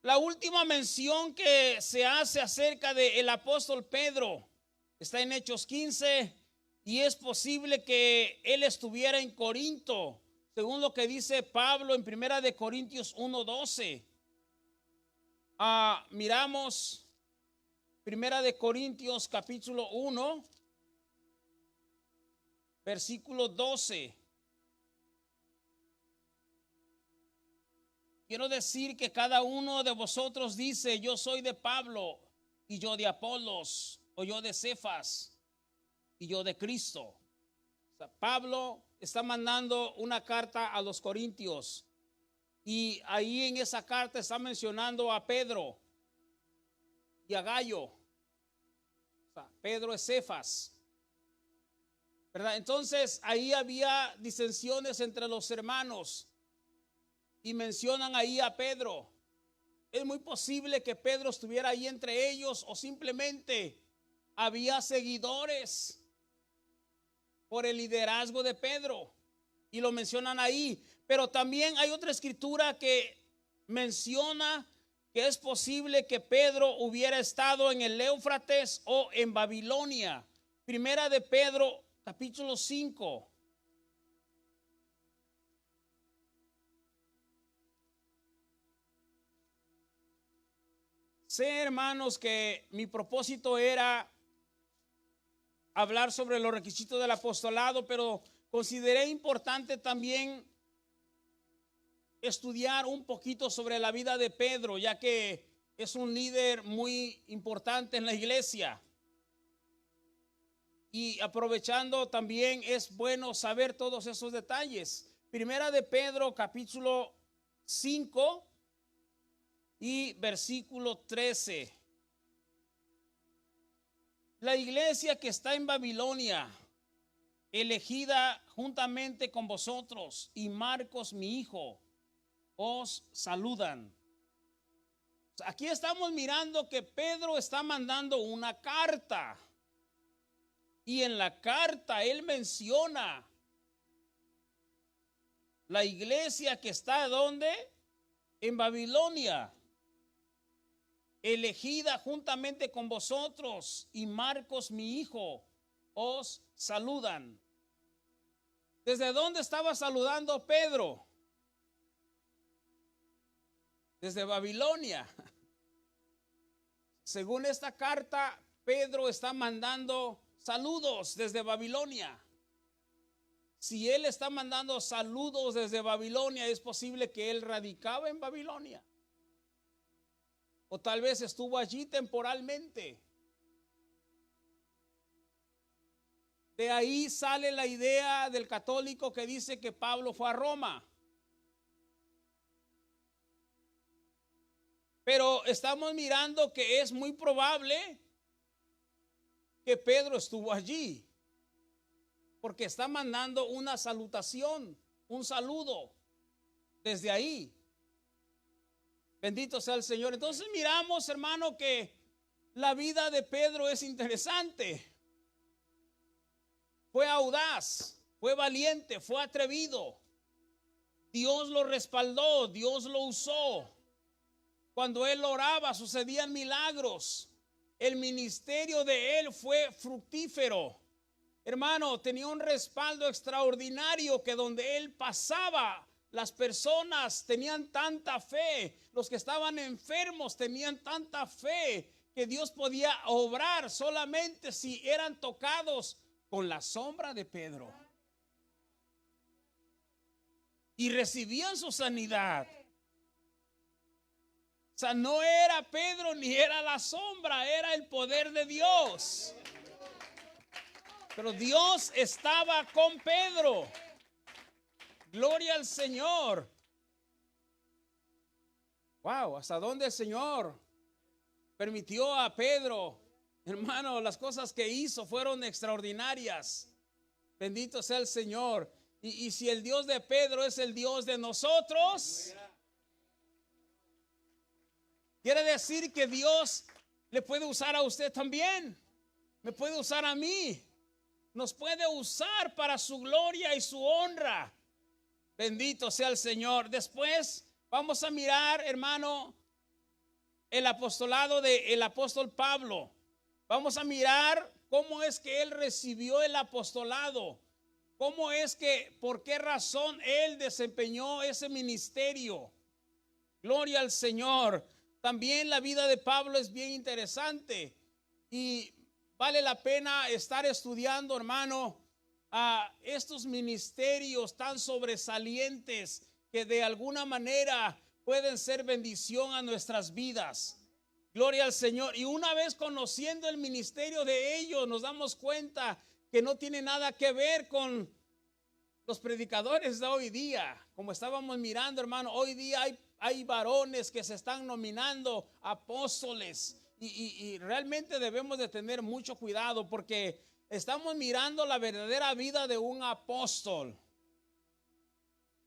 B: La última mención que se hace acerca del apóstol Pedro está en Hechos 15 y es posible que él estuviera en Corinto, según lo que dice Pablo en 1 Corintios 1:12. Miramos 1 Corintios capítulo 1, versículo 12. Quiero decir que cada uno de vosotros dice: yo soy de Pablo, y yo de Apolos, o yo de Cefas, y yo de Cristo. O sea, Pablo está mandando una carta a los corintios, y ahí en esa carta está mencionando a Pedro y a Gallo. O sea, Pedro es Cefas, ¿verdad? Entonces ahí había disensiones entre los hermanos y mencionan ahí a Pedro. Es muy posible que Pedro estuviera ahí entre ellos, o simplemente había seguidores por el liderazgo de Pedro y lo mencionan ahí. Pero también hay otra escritura que menciona que es posible que Pedro hubiera estado en el Éufrates o en Babilonia. Primera de Pedro capítulo 5. Sé, hermanos, que mi propósito era hablar sobre los requisitos del apostolado, pero consideré importante también estudiar un poquito sobre la vida de Pedro, ya que es un líder muy importante en la iglesia. Y aprovechando también es bueno saber todos esos detalles. Primera de Pedro, capítulo 5 y versículo 13. La iglesia que está en Babilonia, elegida juntamente con vosotros, y Marcos, mi hijo, os saludan. Aquí estamos mirando que Pedro está mandando una carta. Y en la carta él menciona la iglesia que está ¿dónde? En Babilonia, elegida juntamente con vosotros, y Marcos, mi hijo, os saludan. ¿Desde dónde estaba saludando Pedro? Desde Babilonia. Según esta carta, Pedro está mandando saludos desde Babilonia. Si él está mandando saludos desde Babilonia, es posible que él radicaba en Babilonia. O tal vez estuvo allí temporalmente. De ahí sale la idea del católico que dice que Pablo fue a Roma. Pero estamos mirando que es muy probable que Pedro estuvo allí, porque está mandando una salutación, un saludo desde ahí. Bendito sea el Señor. Entonces miramos, hermano, que la vida de Pedro es interesante. Fue audaz, fue valiente, fue atrevido. Dios lo respaldó, Dios lo usó. Cuando él oraba sucedían milagros. El ministerio de él fue fructífero. Hermano, tenía un respaldo extraordinario que donde él pasaba, las personas tenían tanta fe. Los que estaban enfermos tenían tanta fe que Dios podía obrar solamente si eran tocados con la sombra de Pedro. Y recibían su sanidad. O sea, no era Pedro ni era la sombra, era el poder de Dios. Pero Dios estaba con Pedro. Gloria al Señor. Wow, hasta dónde el Señor permitió a Pedro, hermano, las cosas que hizo fueron extraordinarias. Bendito sea el Señor. Y si el Dios de Pedro es el Dios de nosotros, quiere decir que Dios le puede usar a usted también. Me puede usar a mí. Nos puede usar para su gloria y su honra. Bendito sea el Señor. Después vamos a mirar, hermano, el apostolado del apóstol Pablo. Vamos a mirar cómo es que él recibió el apostolado. Cómo es que, por qué razón él desempeñó ese ministerio. Gloria al Señor. También la vida de Pablo es bien interesante y vale la pena estar estudiando, hermano, a estos ministerios tan sobresalientes que de alguna manera pueden ser bendición a nuestras vidas. Gloria al Señor. Y una vez conociendo el ministerio de ellos, nos damos cuenta que no tiene nada que ver con los predicadores de hoy día. Como estábamos mirando, hermano, hoy día hay varones que se están nominando apóstoles y realmente debemos de tener mucho cuidado porque estamos mirando la verdadera vida de un apóstol.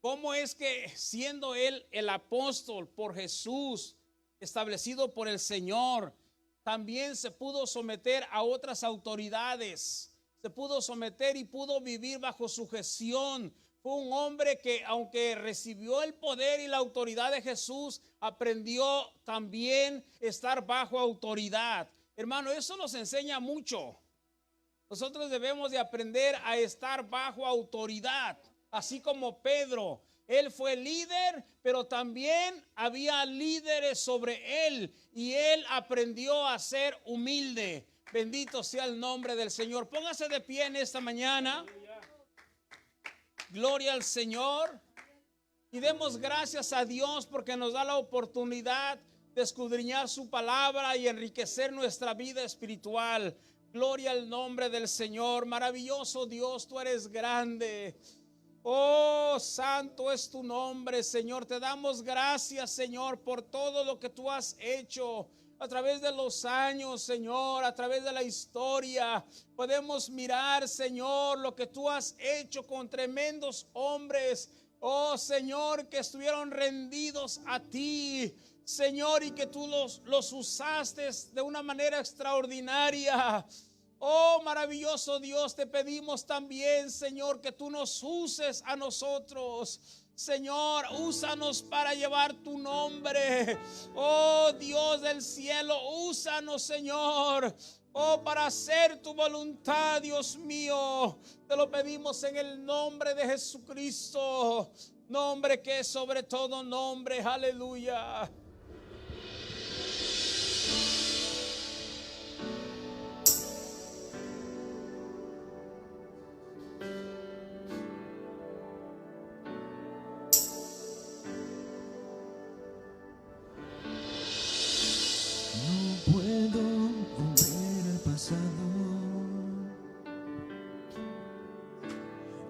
B: ¿Cómo es que siendo él el apóstol por Jesús, establecido por el Señor, también se pudo someter a otras autoridades? Se pudo someter y pudo vivir bajo sujeción. Fue un hombre que, aunque recibió el poder y la autoridad de Jesús, aprendió también estar bajo autoridad. Hermano, eso nos enseña mucho. Nosotros debemos de aprender a estar bajo autoridad, así como Pedro. Él fue líder, pero también había líderes sobre él y él aprendió a ser humilde. Bendito sea el nombre del Señor. Póngase de pie en esta mañana. Gloria al Señor. Y demos gracias a Dios porque nos da la oportunidad de escudriñar su palabra y enriquecer nuestra vida espiritual. Gloria al nombre del Señor. Maravilloso Dios, tú eres grande. Oh, santo es tu nombre, Señor. Te damos gracias, Señor, por todo lo que tú has hecho a través de los años, Señor, a través de la historia. Podemos mirar, Señor, lo que tú has hecho con tremendos hombres, oh, Señor, que estuvieron rendidos a ti, Señor, y que tú los usaste de una manera extraordinaria. Oh, maravilloso Dios, te pedimos también, Señor, que tú nos uses a nosotros. Señor, úsanos para llevar tu nombre. Oh, Dios del cielo, úsanos, Señor. Oh, para hacer tu voluntad, Dios mío. Te lo pedimos en el nombre de Jesucristo. Nombre que es sobre todo nombre. Aleluya.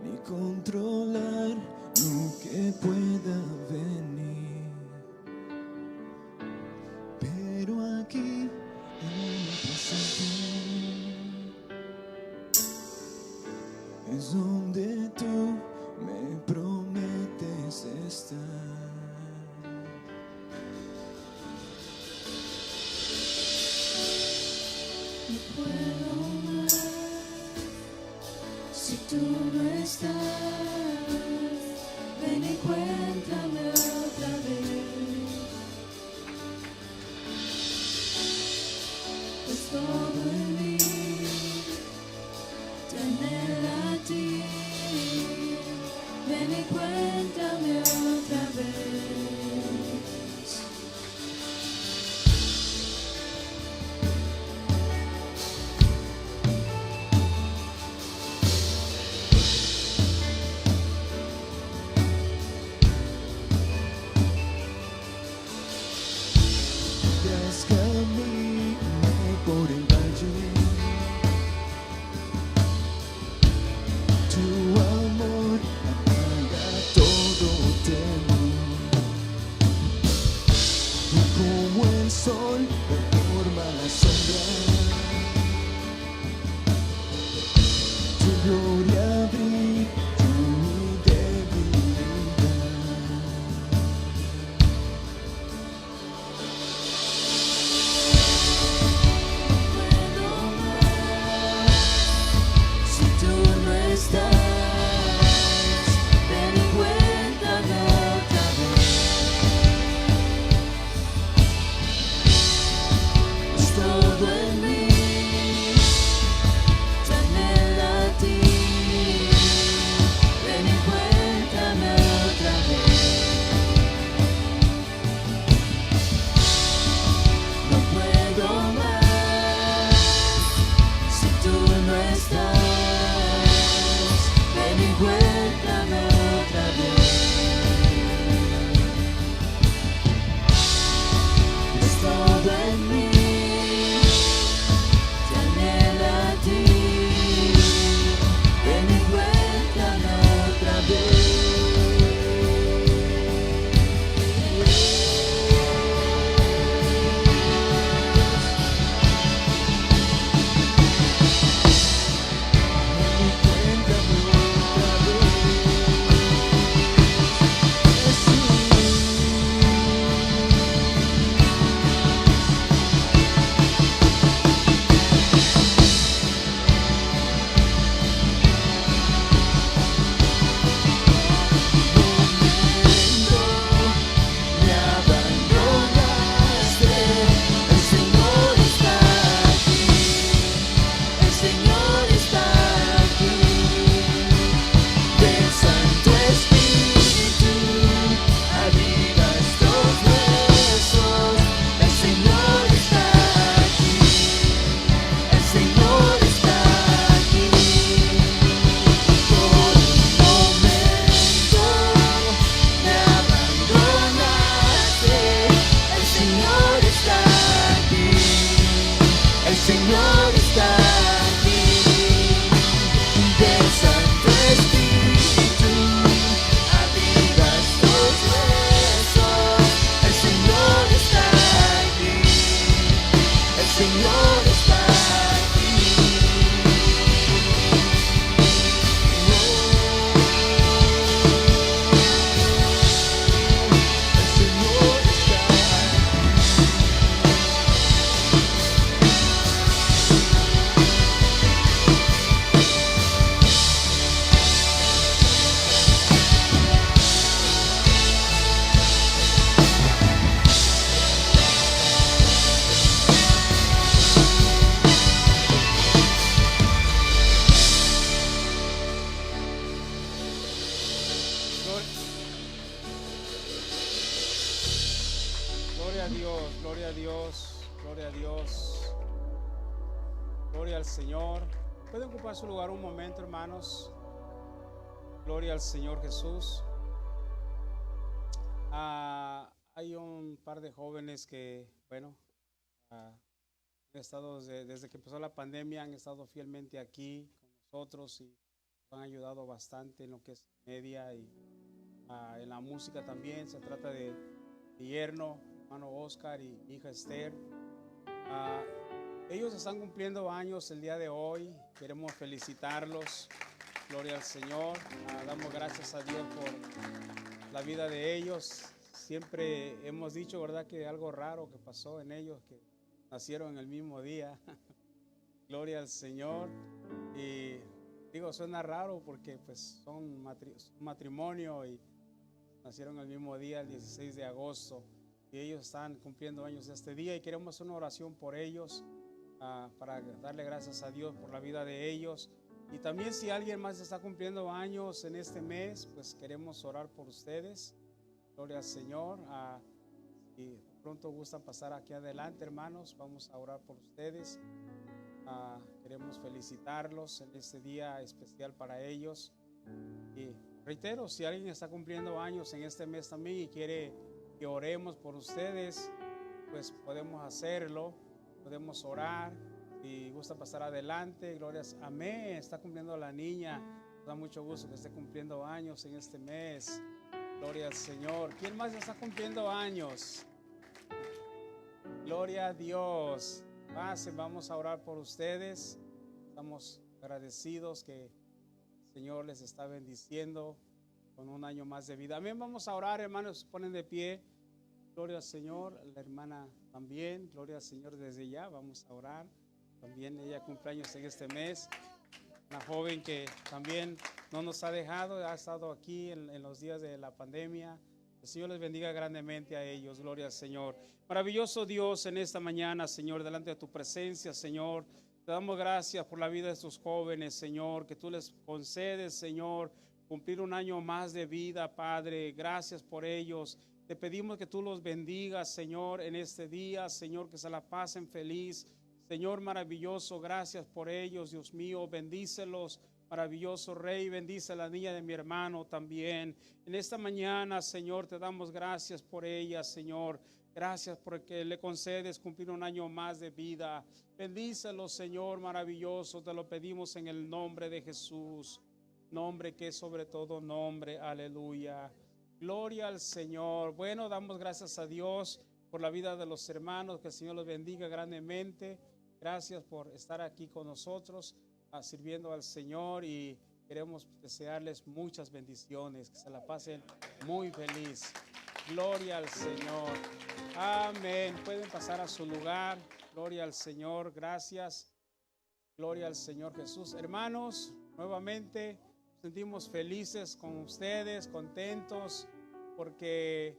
C: Ni controlar lo que pueda venir, pero aquí en el presente es donde tú me prometes estar.
D: No puedo más si tú no estás. Ven y cuéntame otra vez. Pues todo en mí te anhela a ti. Ven y cuéntame otra vez.
C: Camine por el valle, tu amor apaga todo temor, y como el sol transforma la sombra, tu gloria brilla en mi debilidad.
A: Gloria a Dios, gloria a Dios, gloria a Dios. Gloria al Señor. Pueden ocupar su lugar un momento, hermanos. Gloria al Señor Jesús. Hay un par de jóvenes que, bueno, han estado desde que empezó la pandemia, han estado fielmente aquí con nosotros y nos han ayudado bastante en lo que es media y en la música también. Se trata de mi yerno, hermano Oscar, y mi hija Esther. Ellos están cumpliendo años el día de hoy. Queremos felicitarlos. Gloria al Señor. Damos gracias a Dios por la vida de ellos. Siempre hemos dicho, ¿verdad?, que algo raro que pasó en ellos, que nacieron en el mismo día. Gloria al Señor. Y digo, suena raro porque pues son un matrimonio y nacieron el mismo día, el 16 de agosto. Y ellos están cumpliendo años este día y queremos hacer una oración por ellos, para darle gracias a Dios por la vida de ellos. Y también si alguien más está cumpliendo años en este mes, pues queremos orar por ustedes. Gloria al Señor. Si pronto gustan pasar aquí adelante, hermanos, vamos a orar por ustedes. Queremos felicitarlos en este día especial para ellos. Y reitero, si alguien está cumpliendo años en este mes también y quiere que oremos por ustedes, pues podemos hacerlo, podemos orar. Si gusta pasar adelante, glorias. Amén. Está cumpliendo la niña. Nos da mucho gusto que esté cumpliendo años en este mes. Gloria al Señor. ¿Quién más está cumpliendo años? Gloria a Dios. Pasen, vamos a orar por ustedes. Estamos agradecidos que el Señor les está bendiciendo con un año más de vida. Amén. Vamos a orar, hermanos. Se ponen de pie. Gloria al Señor. La hermana también. Gloria al Señor desde ya. Vamos a orar. También ella cumpleaños en este mes. Una joven que también no nos ha dejado, ha estado aquí en los días de la pandemia. El Señor les bendiga grandemente a ellos. Gloria al Señor. Maravilloso Dios, en esta mañana, Señor, delante de tu presencia, Señor, te damos gracias por la vida de estos jóvenes, Señor, que tú les concedes, Señor, cumplir un año más de vida, Padre. Gracias por ellos. Te pedimos que tú los bendigas, Señor, en este día, Señor, que se la pasen feliz. Señor maravilloso, gracias por ellos, Dios mío, bendícelos, maravilloso Rey, bendice a la niña de mi hermano también. En esta mañana, Señor, te damos gracias por ella, Señor. Gracias porque le concedes cumplir un año más de vida. Bendícelos, Señor maravilloso, te lo pedimos en el nombre de Jesús, nombre que es sobre todo nombre, aleluya. Gloria al Señor. Bueno, damos gracias a Dios por la vida de los hermanos, que el Señor los bendiga grandemente. Gracias por estar aquí con nosotros, sirviendo al Señor, y queremos desearles muchas bendiciones, que se la pasen muy feliz. Gloria al Señor. Amén. Pueden pasar a su lugar. Gloria al Señor. Gracias. Gloria al Señor Jesús. Hermanos, nuevamente nos sentimos felices con ustedes, contentos, porque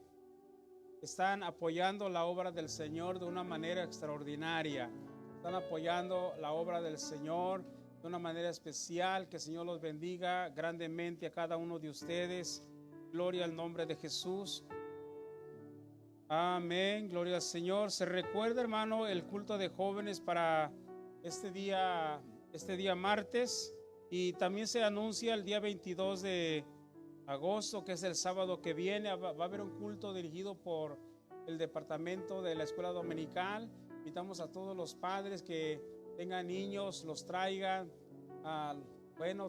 A: están apoyando la obra del Señor de una manera extraordinaria. Están apoyando la obra del Señor de una manera especial. Que el Señor los bendiga grandemente a cada uno de ustedes. Gloria al nombre de Jesús. Amén. Gloria al Señor. Se recuerda, hermano, el culto de jóvenes para este día martes. Y también se anuncia el día 22 de agosto, que es el sábado que viene. Va a haber un culto dirigido por el departamento de la escuela dominical. Invitamos a todos los padres que tengan niños, los traigan.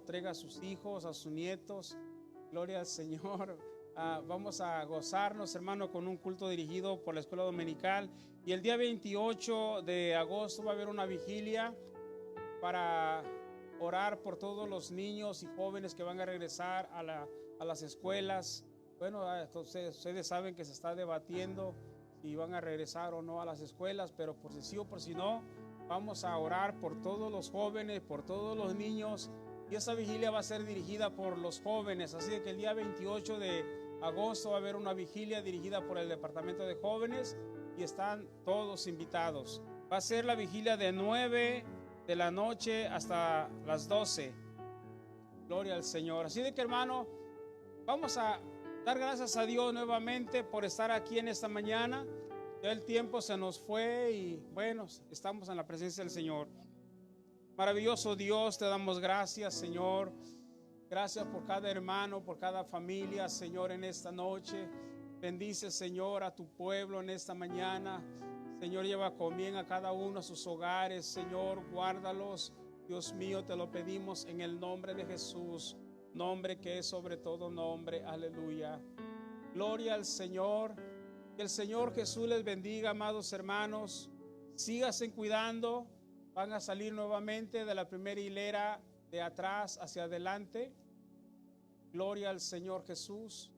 A: Traiga a sus hijos, a sus nietos. Gloria al Señor. Vamos a gozarnos, hermano, con un culto dirigido por la escuela dominical. Y el día 28 de agosto va a haber una vigilia para orar por todos los niños y jóvenes que van a regresar a las escuelas. Bueno, ustedes saben que se está debatiendo si van a regresar o no a las escuelas, pero por si sí o por si no, vamos a orar por todos los jóvenes, por todos los niños, y esa vigilia va a ser dirigida por los jóvenes. Así que el día 28 de agosto va a haber una vigilia dirigida por el departamento de jóvenes y están todos invitados. Va a ser la vigilia de 9 de la noche hasta las 12. Gloria al Señor. Así de que, hermano, vamos a dar gracias a Dios nuevamente por estar aquí en esta mañana. Ya el tiempo se nos fue y bueno, estamos en la presencia del Señor. Maravilloso Dios, te damos gracias, Señor. Gracias por cada hermano, por cada familia, Señor, en esta noche. Bendice, Señor, a tu pueblo en esta mañana. Señor, lleva con bien a cada uno a sus hogares. Señor, guárdalos. Dios mío, te lo pedimos en el nombre de Jesús, nombre que es sobre todo nombre. Aleluya. Gloria al Señor. Que el Señor Jesús les bendiga, amados hermanos. Síganse cuidando. Van a salir nuevamente de la primera hilera de atrás hacia adelante. Gloria al Señor Jesús.